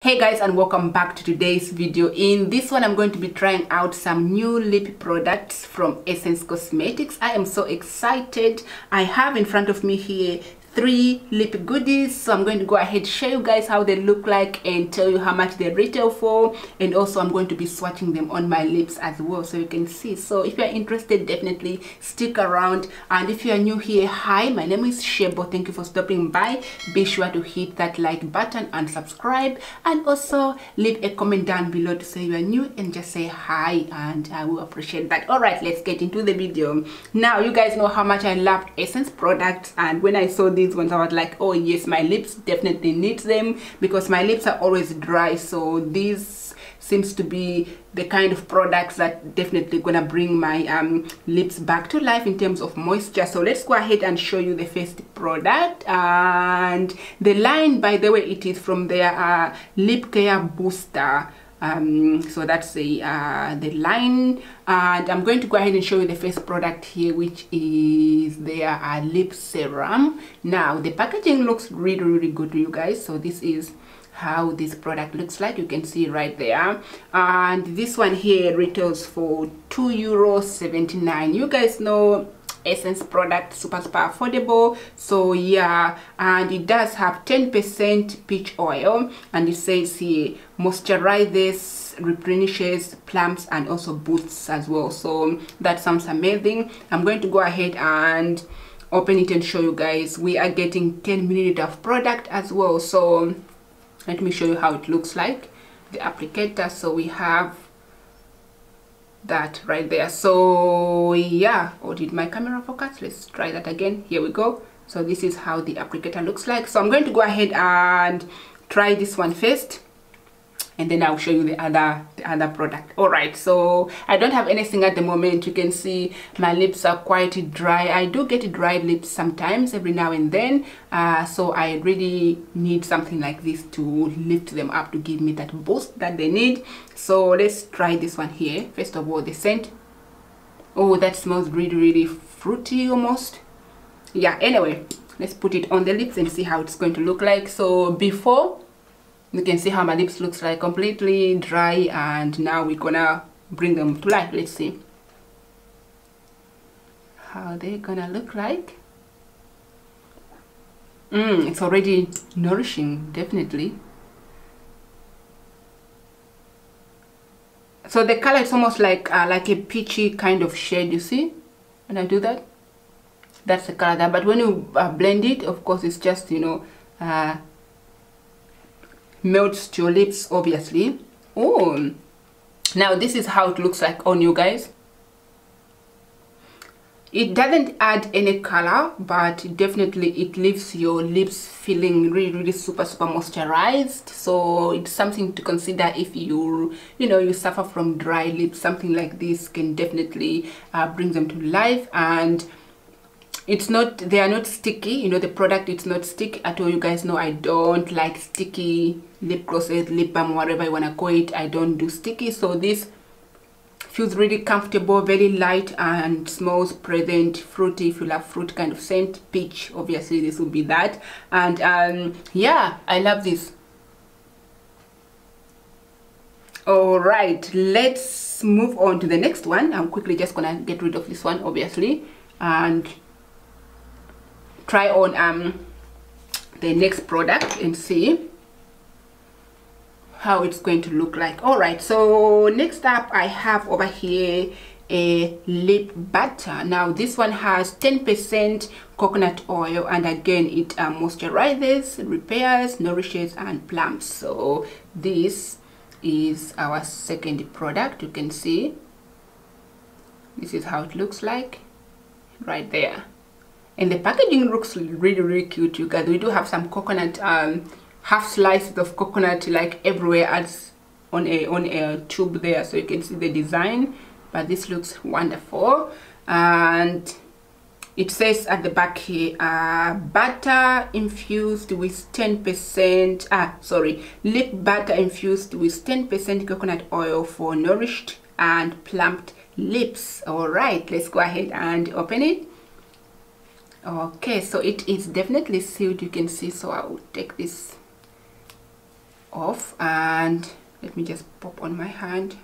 Hey guys, and welcome back to today's video. In this one I'm going to be trying out some new lip products from Essence Cosmetics. I am so excited. I have in front of me here 3 lip goodies, so I'm going to go ahead show you guys how they look like and tell you how much they retail for, and also I'm going to be swatching them on my lips as well so you can see. So if you're interested, definitely stick around. And if you are new here, hi, my name is Shebo. Thank you for stopping by. Be sure to hit that like button and subscribe, and also leave a comment down below to say you are new and just say hi, and I will appreciate that. All right, let's get into the video. Now you guys know how much I love Essence products, and when I saw these ones I was like, oh yes, my lips definitely need them because my lips are always dry. So these seems to be the kind of products that definitely gonna bring my lips back to life in terms of moisture. So let's go ahead and show you the first product. And the line, by the way, it is from their lip care booster. So that's the line, and I'm going to go ahead and show you the first product here, which is their lip serum. Now the packaging looks really good, you guys. So this is how this product looks like. You can see right there, and this one here retails for €2.79. You guys know Essence product, super affordable. So yeah, and it does have 10% peach oil, and it says here moisturizes, replenishes, plumps, and also boosts as well. So that sounds amazing. I'm going to go ahead and open it and show you guys. We are getting 10 ml of product as well. So let me show you how it looks like, the applicator. So we have that right there. So yeah, or did my camera focus? Let's try that again. Here we go. So this is how the applicator looks like. So I'm going to go ahead and try this one first, and then I'll show you the other product. All right, so I don't have anything at the moment. You can see my lips are quite dry. I do get dry lips sometimes, every now and then, so I really need something like this to lift them up, to give me that boost that they need. So let's try this one here. First of all, the scent. Oh, that smells really fruity almost. Yeah, anyway, let's put it on the lips and see how it's going to look like. So before, you can see how my lips looks like, completely dry, and now we're gonna bring them to life. Let's see how they're gonna look like. It's already nourishing, definitely. So the color is almost like a peachy kind of shade. You see when I do that, that's the color there. But when you blend it, of course, it's just, you know, melts to your lips, obviously. Oh, now this is how it looks like on you guys. It doesn't add any color, but definitely it leaves your lips feeling really super moisturized. So it's something to consider if you suffer from dry lips. Something like this can definitely bring them to life. And they are not sticky. You know, the product, it's not sticky at all. You guys know I don't like sticky lip glosses, lip balm, whatever you want to call it. I don't do sticky. So this feels really comfortable, very light, and smells pleasant, fruity. If you love fruit kind of scent, peach, obviously this will be that. And yeah, I love this. All right, let's move on to the next one. I'm quickly just gonna get rid of this one, obviously, and try on the next product and see how it's going to look like. All right, so next up I have over here a lip butter. Now this one has 10% coconut oil, and again it moisturizes, repairs, nourishes, and plumps. So this is our second product. You can see this is how it looks like right there. And the packaging looks really cute, you guys. We do have some coconut, half slices of coconut like everywhere as on a tube there, so you can see the design. But this looks wonderful, and it says at the back here, butter infused with 10%, lip butter infused with 10% coconut oil for nourished and plumped lips. All right, let's go ahead and open it. Okay, so it is definitely sealed, you can see. So I will take this off, and let me just pop on my hand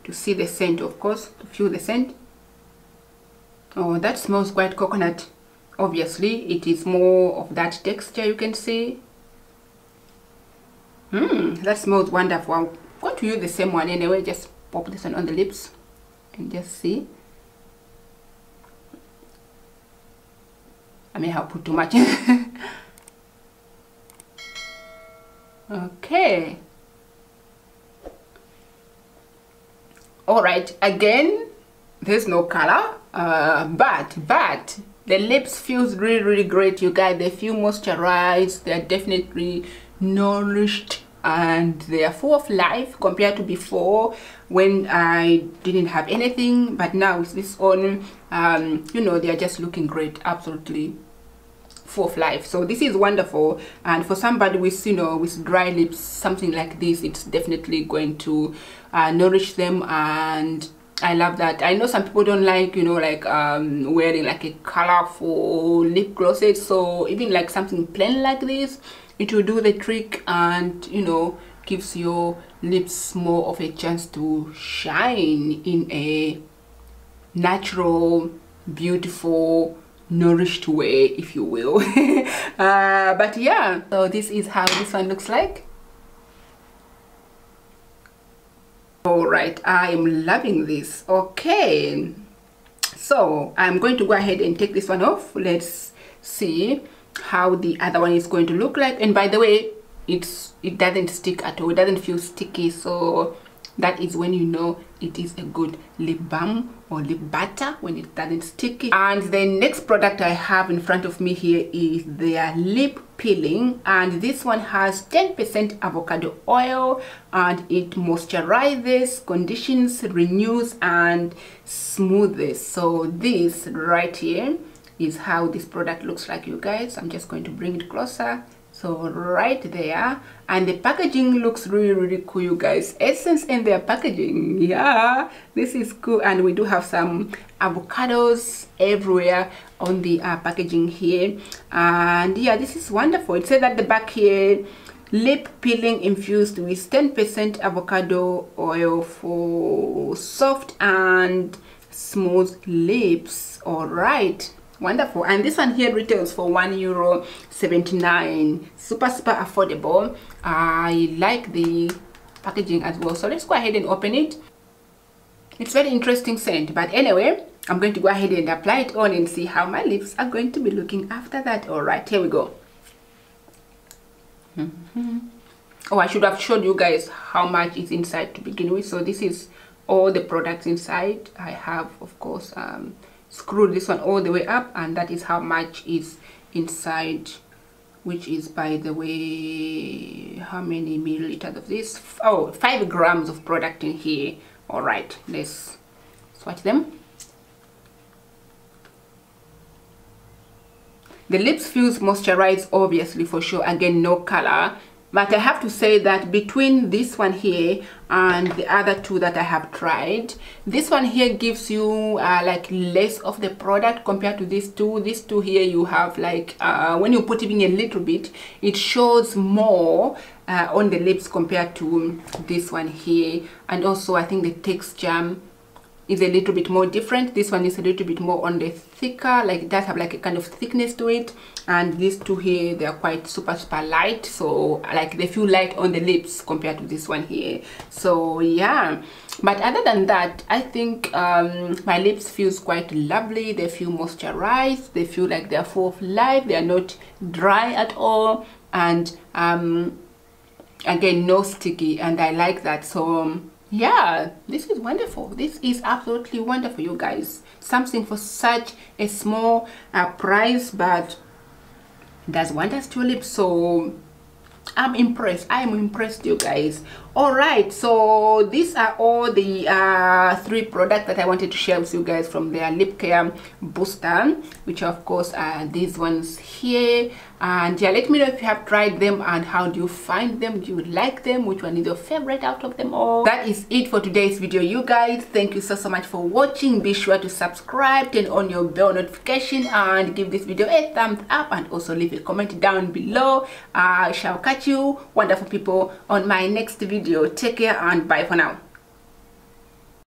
to see the scent, of course, to feel the scent. Oh, that smells quite coconut. Obviously it is more of that texture, you can see. That smells wonderful. I'm going to use the same one anyway. Just pop this one on the lips and just see. I may have put too much. Okay. All right, again, there's no color, but the lips feels really great, you guys. They feel moisturized, they're definitely nourished, and they are full of life compared to before when I didn't have anything. But now with this on, you know, they are just looking great, absolutely full of life. So this is wonderful, and for somebody with, you know, with dry lips, something like this, it's definitely going to nourish them. And I love that. I know some people don't like, you know, like wearing like a colorful lip glosses, so even like something plain like this, it will do the trick, and you know, gives your lips more of a chance to shine in a natural, beautiful, nourished way, if you will. But yeah, so this is how this one looks like. All right, I am loving this. Okay, so I'm going to go ahead and take this one off. Let's see how the other one is going to look like. And by the way, it doesn't stick at all, it doesn't feel sticky, so that is when you know it is a good lip balm or lip butter, when it doesn't sticky. And the next product I have in front of me here is their lip peeling, and this one has 10% avocado oil, and it moisturizes, conditions, renews, and smooths. So this right here is how this product looks like, you guys. I'm just going to bring it closer. So right there, and the packaging looks really cool, you guys. Essence in their packaging, yeah, this is cool. And we do have some avocados everywhere on the packaging here, and yeah, this is wonderful. It says at the back here, lip peeling infused with 10% avocado oil for soft and smooth lips. All right, wonderful. And this one here retails for €1.79. super affordable. I like the packaging as well, so let's go ahead and open it. It's very interesting scent, but anyway, I'm going to go ahead and apply it on and see how my lips are going to be looking after that. All right, here we go. Oh, I should have showed you guys how much is inside to begin with. So this is all the products inside. I have, of course, screwed this one all the way up, and that is how much is inside, which is, by the way, how many milliliters of this? Oh, 5 grams of product in here. All right, let's swatch them. The lips feels moisturized, obviously, for sure. Again, no color. But I have to say that between this one here and the other two that I have tried, this one here gives you like less of the product compared to these two. These two here, you have like, when you put even a little bit, it shows more on the lips compared to this one here. And also, I think the texture is a little bit more different. This one is a little bit more on the thicker, like it does have like a kind of thickness to it. And these two here, they are quite super light, so like they feel light on the lips compared to this one here. So yeah, but other than that, I think my lips feels quite lovely. They feel moisturized, they feel like they're full of life, they are not dry at all, and again, no sticky, and I like that. So yeah, this is wonderful. This is absolutely wonderful, you guys. Something for such a small price, but does wonders to your lips. So I'm impressed. I am impressed, you guys. All right, so these are all the 3 products that I wanted to share with you guys from their lip care booster, which of course are these ones here. And yeah, let me know if you have tried them and how do you find them. Do you like them? Which one is your favorite out of them all? That is it for today's video, you guys. Thank you so much for watching. Be sure to subscribe, turn on your bell notification, and give this video a thumbs up, and also leave a comment down below. I shall catch you wonderful people on my next video. Take care and bye for now.